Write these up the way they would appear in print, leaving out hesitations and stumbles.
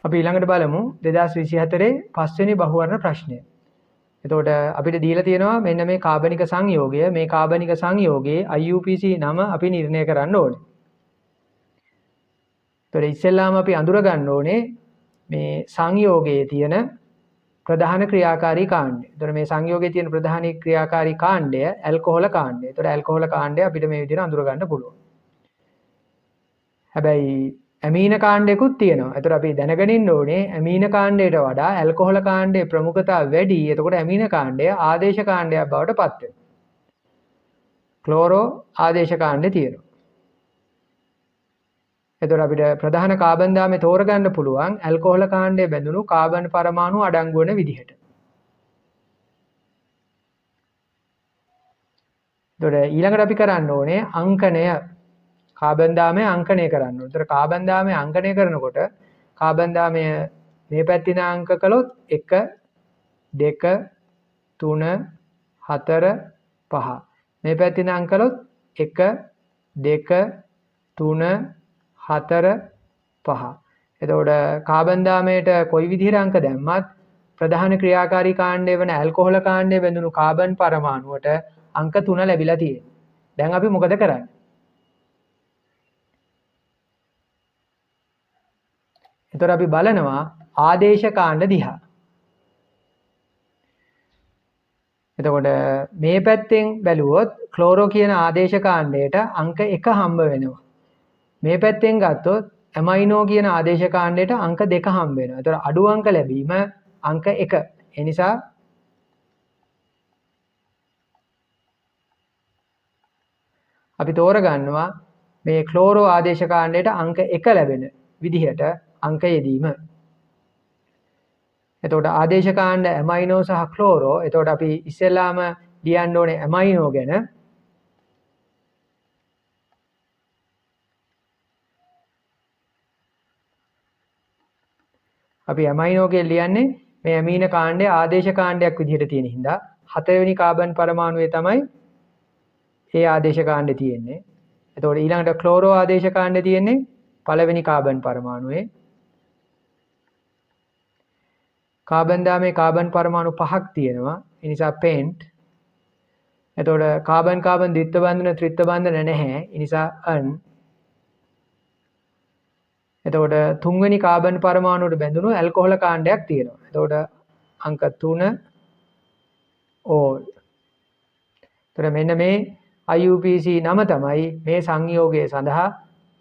අපි ඊළඟට බලමු 2024 පස්වෙනි බහුවර්ණ ප්‍රශ්නය. එතකොට අපිට දීලා තියෙනවා මෙන්න මේ කාබනික සංයෝගය. මේ කාබනික සංයෝගයේ IUPAC නම අපි නිර්ණය කරන්න ඕනේ. එතකොට ඉස්සෙල්ලාම අපි අඳුර ගන්න ඕනේ මේ සංයෝගයේ තියෙන ප්‍රධාන ක්‍රියාකාරී කාණ්ඩය. එතකොට මේ සංයෝගයේ තියෙන ප්‍රධාන ක්‍රියාකාරී කාණ්ඩය ඇල්කොහොල කාණ්ඩය. එතකොට ඇල්කොහොල කාණ්ඩය අපිට මේ විදිහට අඳුර ගන්න පුළුවන්. හැබැයි ඇමීන කාණ්ඩයකුත් තියෙනවා. ඒතර අපි දැනගෙන ඉන්න ඕනේ ඇමීන කාණ්ඩයට වඩා ඇල්කොහොල කාණ්ඩයේ ප්‍රමුඛතාවය වැඩි. එතකොට ඇමීන කාණ්ඩය ආදේශ කාණ්ඩයක් බවට පත් වෙනවා. ක්ලෝරෝ ආදේශ කාණ්ඩය තියෙනවා. එතකොට අපිට ප්‍රධාන කාබන් දාමේ තෝරගන්න පුළුවන් ඇල්කොහොල කාණ්ඩයේ බැඳුණු කාබන් පරමාණු අඩංගු වෙන විදිහට. එතකොට ඊළඟට අපි කරන්න ඕනේ අංකණය කාබන් දාමය අංකණය කරන්න ඕනේ. ඒතර කාබන් දාමය අංකණය කරනකොට කාබන් දාමය මේ පැත්තේ අංක කළොත් 1 2 3 4 5. මේ පැත්තේ අංක කළොත් 1 2 3 4 5. එතකොට කාබන් දාමයට කොයි විදිහට අංක දැම්මත් ප්‍රධාන ක්‍රියාකාරී කාණ්ඩය වෙන ඇල්කොහොල කාණ්ඩයේ බැඳුණු කාබන් පරමාණුවට අංක 3 ලැබිලා තියෙනවා. දැන් අපි මොකද කරන්නේ? එතකොට අපි බලනවා ආදේශ කාණ්ඩ දිහා. එතකොට මේ පැත්තෙන් බැලුවොත් ක්ලෝරෝ කියන ආදේශ කාණ්ඩයට අංක 1 හම්බ වෙනවා. මේ පැත්තෙන් ගත්තොත් ඇමයිනෝ කියන ආදේශ කාණ්ඩයට අංක 2 හම්බ වෙනවා. එතකොට අඩු අංක ලැබීම අංක 1. ඒ නිසා අපි තෝරගන්නවා මේ ක්ලෝරෝ ආදේශ කාණ්ඩයට අංක 1 ලැබෙන විදිහට අංක යෙදීම. එතකොට ආදේශ කාණ්ඩ ඇමයිනෝ සහ ක්ලෝරෝ. එතකොට අපි ඉස්සෙල්ලාම ලියන්න ඕනේ ඇමයිනෝ ගැන. අපි ඇමයිනෝ කියලා ලියන්නේ මේ ඇමීන කාණ්ඩය ආදේශ කාණ්ඩයක් විදිහට තියෙන හින්දා 7 වෙනි කාබන් පරමාණුවේ තමයි ඒ ආදේශ කාණ්ඩය තියෙන්නේ. එතකොට ඊළඟට ක්ලෝරෝ ආදේශ කාණ්ඩය තියෙන්නේ පළවෙනි කාබන් පරමාණුවේ. කාබන් දාමේ කාබන් පරමාණු 5ක් තියෙනවා. ඒ නිසා පෙන්ට්. එතකොට කාබන් කාබන් ද්විත්ව බන්ධන ත්‍රිත්ව බන්ධන නැහැ. ඒ නිසා අන්. එතකොට තුන්වෙනි කාබන් පරමාණුවට බැඳුණු ඇල්කොහොල කාණ්ඩයක් තියෙනවා. එතකොට අංක 3 ඕල්. එතකොට මෙන්න මේ IUPAC නම තමයි මේ සංයෝගය සඳහා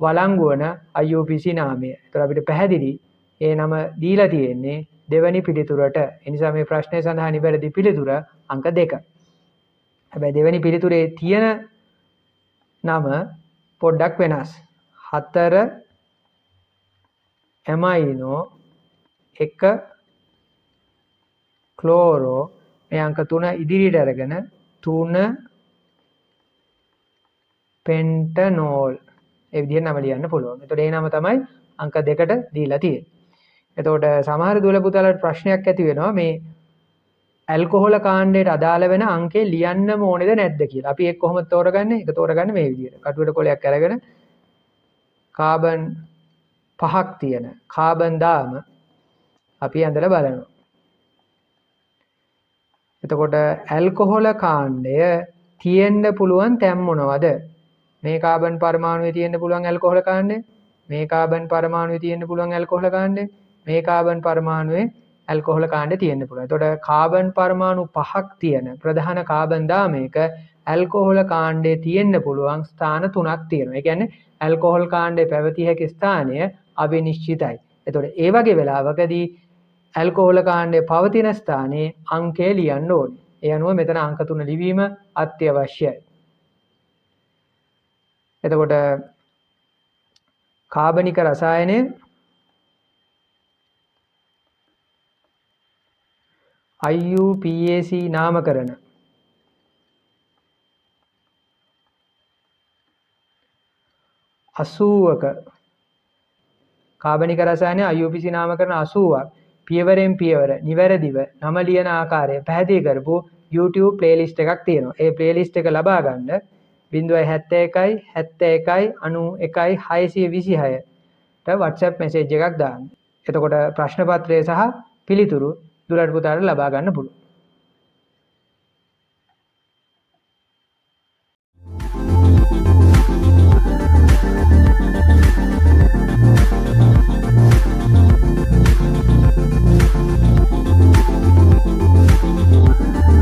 වළංගු වන IUPAC නාමය. එතකොට අපිට පැහැදිලි ඒ නම දීලා තියෙන්නේ දෙවැනි පිළිතුරට. ඒ නිසා මේ ප්‍රශ්නය සඳහා නිවැරදි පිළිතුර අංක 2. හැබැයි දෙවැනි පිළිතුරේ තියෙන නම පොඩ්ඩක් වෙනස්. 4 ඇමයිනෝ 1 ක්ලෝරෝ මේ අංක 3 ඉදිරියට අරගෙන 3 පෙන්ටනෝල් ඒ විදිහට නම ලියන්න පුළුවන්. එතකොට ඒ නම තමයි අංක 2ට දීලා තියෙන්නේ. එතකොට සමහර දුවල පුතාලට ප්‍රශ්නයක් ඇති වෙනවා මේ ඇල්කොහොල කාණ්ඩයට අදාළ වෙන අංකේ ලියන්නම ඕනේද නැද්ද කියලා. අපි ඒක කොහොමද තෝරගන්නේ? ඒක තෝරගන්නේ මේ විදිහට. කටුවට කොලයක් අරගෙන කාබන් 5ක් තියෙන කාබන් දාම අපි ඇඳලා බලනවා. එතකොට ඇල්කොහොල කාණ්ඩය තියෙන්න පුළුවන් තැන් මොනවද? මේ කාබන් පරමාණුවේ තියෙන්න පුළුවන් ඇල්කොහොල කාණ්ඩය. මේ කාබන් පරමාණුවේ තියෙන්න පුළුවන් ඇල්කොහොල කාණ්ඩය. මේ කාබන් පරමාණුවේ ඇල්කොහොල කාණ්ඩය තියෙන්න පුළුවන්. එතකොට කාබන් පරමාණු 5ක් තියෙන ප්‍රධාන කාබන් දාමයක ඇල්කොහොල කාණ්ඩයේ තියෙන්න පුළුවන් ස්ථාන 3ක් තියෙනවා. ඒ කියන්නේ ඇල්කොහොල් කාණ්ඩයේ පැවතිය හැකි ස්ථානය අවිනිශ්චිතයි. එතකොට ඒ වගේ වෙලාවකදී ඇල්කොහොල කාණ්ඩයේ පවතින ස්ථානයේ අංකය ලියන්න ඕනේ. ඒ අනුව මෙතන අංක 3 ලිවීම අත්‍යවශ්‍යයි. එතකොට කාබනික රසායනය IUPAC නාමකරණ අසූවක කාබනික රසායනය IUPAC නාමකරණ 80ක් පියවරෙන් පියවර නිවැරදිව නම ලියන ආකාරය පැහැදිලි කරපු YouTube playlist එකක් තියෙනවා. ඒ playlist එක ලබා ගන්න 071 71 91 626 ට WhatsApp message එකක් දාන්න. එතකොට ප්‍රශ්න පත්‍රය සහ පිළිතුරු දුරට පුතාට ලබා ගන්න පුළුවන්.